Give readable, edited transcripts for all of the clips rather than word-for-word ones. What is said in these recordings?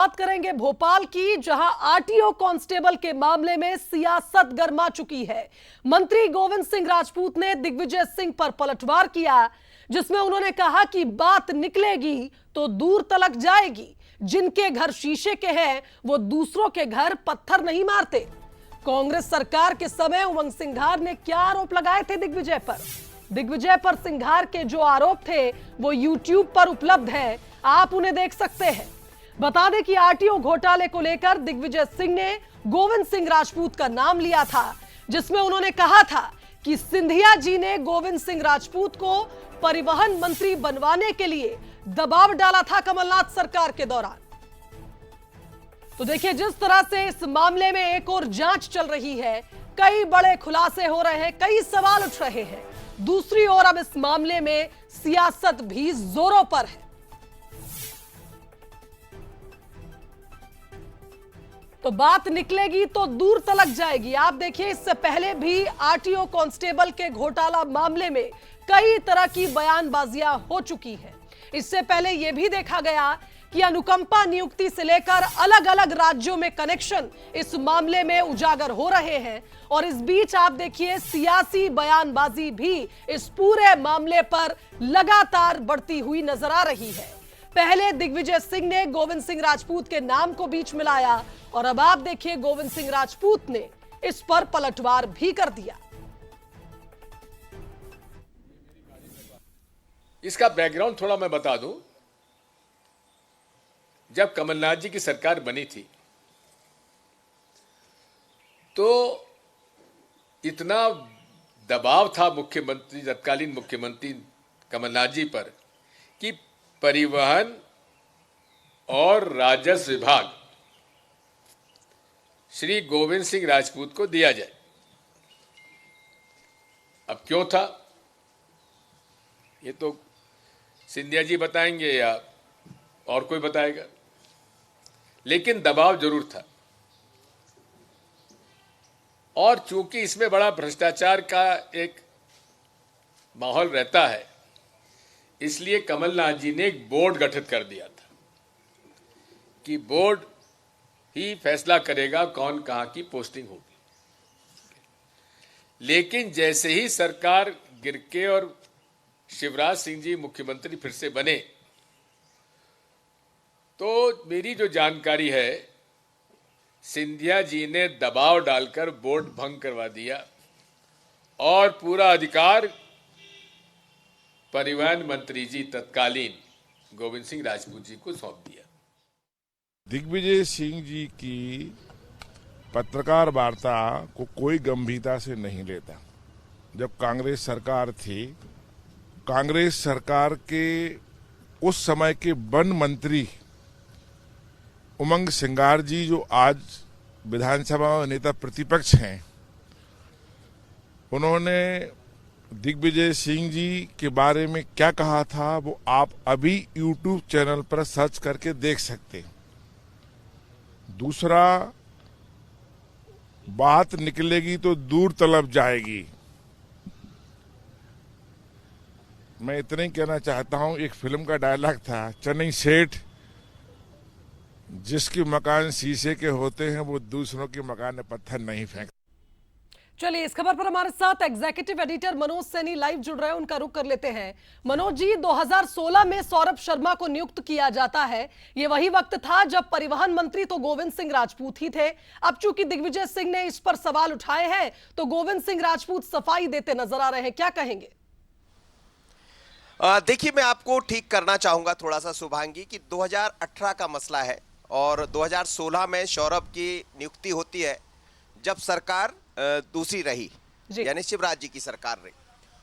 बात करेंगे भोपाल की, जहां आरटीओ कांस्टेबल के मामले में सियासत गर्मा चुकी है। मंत्री गोविंद सिंह राजपूत ने दिग्विजय सिंह पर पलटवार किया, जिसमें उन्होंने कहा कि बात निकलेगी तो दूर तलक जाएगी। जिनके घर शीशे के हैं वो दूसरों के घर पत्थर नहीं मारते। कांग्रेस सरकार के समय उमंग सिंघार ने क्या आरोप लगाए थे दिग्विजय पर? दिग्विजय पर सिंघार के जो आरोप थे वो यूट्यूब पर उपलब्ध है, आप उन्हें देख सकते हैं। बता दें कि आरटीओ घोटाले को लेकर दिग्विजय सिंह ने गोविंद सिंह राजपूत का नाम लिया था, जिसमें उन्होंने कहा था कि सिंधिया जी ने गोविंद सिंह राजपूत को परिवहन मंत्री बनवाने के लिए दबाव डाला था कमलनाथ सरकार के दौरान। तो देखिए, जिस तरह से इस मामले में एक और जांच चल रही है, कई बड़े खुलासे हो रहे हैं, कई सवाल उठ रहे हैं। दूसरी ओर अब इस मामले में सियासत भी जोरों पर है। तो बात निकलेगी तो दूर तलक जाएगी। आप देखिए, इससे पहले भी आरटीओ कांस्टेबल के घोटाला मामले में कई तरह की बयानबाजियां हो चुकी है। इससे पहले यह भी देखा गया कि अनुकंपा नियुक्ति से लेकर अलग अलग राज्यों में कनेक्शन इस मामले में उजागर हो रहे हैं। और इस बीच आप देखिए, सियासी बयानबाजी भी इस पूरे मामले पर लगातार बढ़ती हुई नजर आ रही है। पहले दिग्विजय सिंह ने गोविंद सिंह राजपूत के नाम को बीच मिलाया और अब आप देखिए, गोविंद सिंह राजपूत ने इस पर पलटवार भी कर दिया। इसका बैकग्राउंड थोड़ा मैं बता दूं। जब कमलनाथ जी की सरकार बनी थी तो इतना दबाव था मुख्यमंत्री, तत्कालीन मुख्यमंत्री कमलनाथ जी पर कि परिवहन और राजस्व विभाग श्री गोविंद सिंह राजपूत को दिया जाए। अब क्यों था ये तो सिंधिया जी बताएंगे या और कोई बताएगा, लेकिन दबाव जरूर था। और चूंकि इसमें बड़ा भ्रष्टाचार का एक माहौल रहता है, इसलिए कमलनाथ जी ने एक बोर्ड गठित कर दिया था कि बोर्ड ही फैसला करेगा कौन कहां की पोस्टिंग होगी। लेकिन जैसे ही सरकार गिर के और शिवराज सिंह जी मुख्यमंत्री फिर से बने, तो मेरी जो जानकारी है, सिंधिया जी ने दबाव डालकर बोर्ड भंग करवा दिया और पूरा अधिकार परिवहन मंत्री जी तत्कालीन गोविंद सिंह राजपूत जी को सौंप दिया। दिग्विजय सिंह जी की पत्रकार वार्ता को कोई गंभीरता से नहीं लेता। जब कांग्रेस सरकार थी, कांग्रेस सरकार के उस समय के वन मंत्री उमंग सिंघार जी, जो आज विधानसभा में नेता प्रतिपक्ष हैं, उन्होंने दिग्विजय सिंह जी के बारे में क्या कहा था वो आप अभी यूट्यूब चैनल पर सर्च करके देख सकते हैं। दूसरा, बात निकलेगी तो दूर तलब जाएगी। मैं इतना ही कहना चाहता हूं, एक फिल्म का डायलॉग था, चन्नी सेठ, जिसके मकान शीशे के होते हैं वो दूसरों के मकान में पत्थर नहीं फेंकते। चलिए, इस खबर पर हमारे साथ executive editor Manoj Saini live जुड़ रहे हैं, उनका रुख कर लेते हैं। मनोज जी, 2016 में सौरभ शर्मा को नियुक्त किया जाता है। ये वही वक्त था जब परिवहन मंत्री तो गोविंद सिंह राजपूत ही थे। अब चूंकि दिग्विजय सिंह ने इस पर सवाल उठाए हैं तो गोविंद सिंह राजपूत सफाई देते नजर आ रहे हैं, क्या कहेंगे? देखिए, मैं आपको ठीक करना चाहूंगा थोड़ा सा शुभांगी कि 2018 का मसला है और 2016 में सौरभ की नियुक्ति होती है जब सरकार दूसरी रही, यानी शिवराज जी की सरकार रही।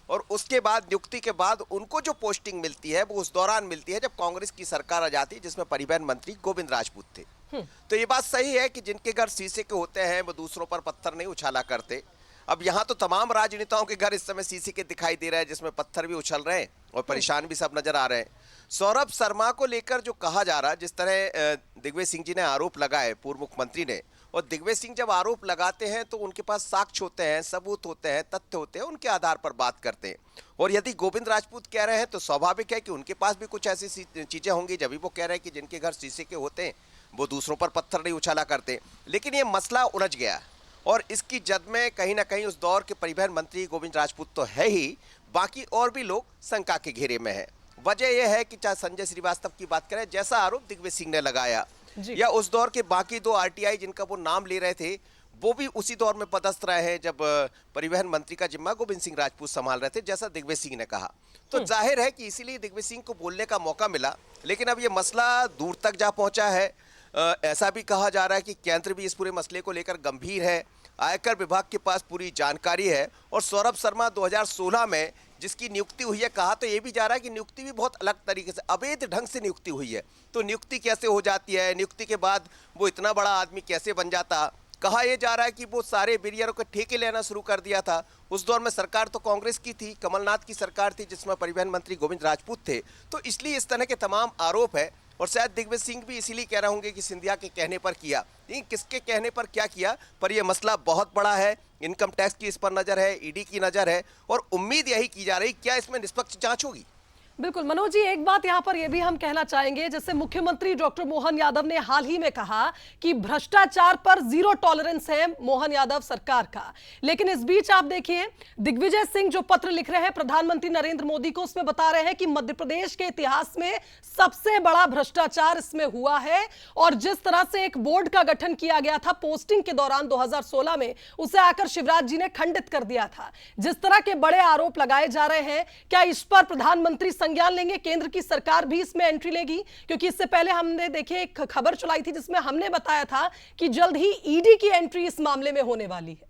और उसके बाद नियुक्ति के बाद उनको जो पोस्टिंग मिलती है वो उस दौरान मिलती है जब कांग्रेस की सरकार आ जाती है, जिसमें परिवहन मंत्री गोविंद राजपूत थे। तो ये बात सही है कि जिनके घर शीशे के होते हैं वो दूसरों पर पत्थर नहीं उछाला करते। अब यहाँ तो तमाम राजनेताओं के घर इस समय शीशे के दिखाई दे रहे हैं, जिसमें पत्थर भी उछल रहे हैं और परेशान भी सब नजर आ रहे हैं। सौरभ शर्मा को लेकर जो कहा जा रहा है, जिस तरह दिग्विजय सिंह जी ने आरोप लगाए, पूर्व मुख्यमंत्री ने, और दिग्विजय सिंह जब आरोप लगाते हैं तो उनके पास साक्ष्य होते हैं, सबूत होते हैं, तथ्य होते हैं, उनके आधार पर बात करते हैं। और यदि गोविंद राजपूत कह रहे हैं तो स्वाभाविक है कि उनके पास भी कुछ ऐसी चीजें होंगी, जब भी वो कह रहे हैं कि जिनके घर शीशे के होते हैं वो दूसरों पर पत्थर नहीं उछाला करते। लेकिन ये मसला उलझ गया और इसकी जद में कहीं ना कहीं उस दौर के परिवहन मंत्री गोविंद राजपूत तो है ही, बाकी और भी लोग शंका के घेरे में है। वजह यह है कि चाहे संजय श्रीवास्तव की बात करें, जैसा आरोप दिग्विजय सिंह ने लगाया, या उस दौर के बाकी दो आरटीआई जिनका वो नाम ले रहे थे, वो भी उसी दौर में पदस्थ रहे हैं जब परिवहन मंत्री का जिम्मा गोविंद सिंह राजपूत संभाल रहे थे, जैसा दिग्विजय सिंह ने कहा। तो जाहिर है कि इसीलिए दिग्विजय सिंह को बोलने का मौका मिला। लेकिन अब ये मसला दूर तक जा पहुंचा है। ऐसा भी कहा जा रहा है कि केंद्र भी इस पूरे मसले को लेकर गंभीर है, आयकर विभाग के पास पूरी जानकारी है। और सौरभ शर्मा 2016 में जिसकी नियुक्ति हुई है, कहा तो ये भी जा रहा है कि नियुक्ति भी बहुत अलग तरीके से, अवैध ढंग से नियुक्ति हुई है। तो नियुक्ति कैसे हो जाती है, नियुक्ति के बाद वो इतना बड़ा आदमी कैसे बन जाता। कहा यह जा रहा है कि वो सारे बिरियरों के ठेके लेना शुरू कर दिया था। उस दौर में सरकार तो कांग्रेस की थी, कमलनाथ की सरकार थी, जिसमें परिवहन मंत्री गोविंद राजपूत थे। तो इसलिए इस तरह के तमाम आरोप है। और शायद दिग्विजय सिंह भी इसीलिए कह रहे होंगे कि सिंधिया के कहने पर किया, लेकिन किसके कहने पर क्या किया, पर यह मसला बहुत बड़ा है। इनकम टैक्स की इस पर नजर है, ईडी की नजर है, और उम्मीद यही की जा रही क्या इसमें निष्पक्ष जांच होगी। बिल्कुल मनोज जी, एक बात यहां पर यह भी हम कहना चाहेंगे, जैसे मुख्यमंत्री डॉक्टर मोहन यादव ने हाल ही में कहा कि भ्रष्टाचार पर जीरो टॉलरेंस है मोहन यादव सरकार का। लेकिन इस बीच आप देखिए, दिग्विजय सिंह जो पत्र लिख रहे हैं प्रधानमंत्री नरेंद्र मोदी को, उसमें बता रहे हैं कि मध्य प्रदेश के इतिहास में सबसे बड़ा भ्रष्टाचार इसमें हुआ है। और जिस तरह से एक बोर्ड का गठन किया गया था पोस्टिंग के दौरान 2016 में, उसे आकर शिवराज जी ने खंडित कर दिया था। जिस तरह के बड़े आरोप लगाए जा रहे हैं, क्या इस पर प्रधानमंत्री संज्ञान लेंगे, केंद्र की सरकार भी इसमें एंट्री लेगी? क्योंकि इससे पहले हमने देखिए एक खबर चलाई थी जिसमें हमने बताया था कि जल्द ही ईडी की एंट्री इस मामले में होने वाली है।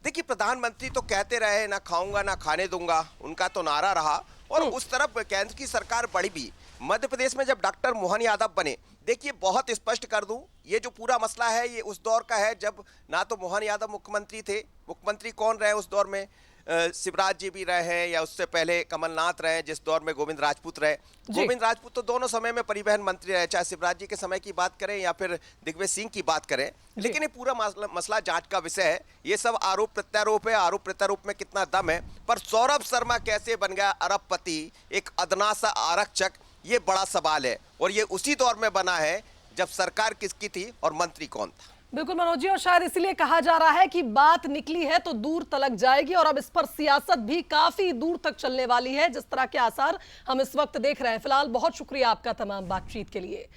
देखिए, प्रधानमंत्री तो कहते रहे ना खाऊंगा ना खाने दूंगा, उनका तो नारा रहा। और उस तरफ केंद्र की सरकार बढ़ी भी। मध्य प्रदेश में जब डॉक्टर मोहन यादव बने, देखिए बहुत स्पष्ट कर दूं, ये जो पूरा मसला है ये उस दौर का है जब ना तो मोहन यादव मुख्यमंत्री थे। मुख्यमंत्री कौन रहे उस दौर में? शिवराज जी भी रहे हैं, या उससे पहले कमलनाथ रहे, जिस दौर में गोविंद राजपूत रहे। गोविंद राजपूत तो दोनों समय में परिवहन मंत्री रहे, चाहे शिवराज जी के समय की बात करें या फिर दिग्विजय सिंह की बात करें। लेकिन ये पूरा मसला जांच का विषय है। ये सब आरोप प्रत्यारोप है, आरोप प्रत्यारोप में कितना दम है। पर सौरभ शर्मा कैसे बन गया अरबपति, एक अदना सा आरक्षक, ये बड़ा सवाल है। और ये उसी दौर में बना है जब सरकार किसकी थी और मंत्री कौन था। बिल्कुल मनोज जी, और शायद इसीलिए कहा जा रहा है कि बात निकली है तो दूर तलक जाएगी और अब इस पर सियासत भी काफी दूर तक चलने वाली है, जिस तरह के आसार हम इस वक्त देख रहे हैं। फिलहाल बहुत शुक्रिया आपका तमाम बातचीत के लिए।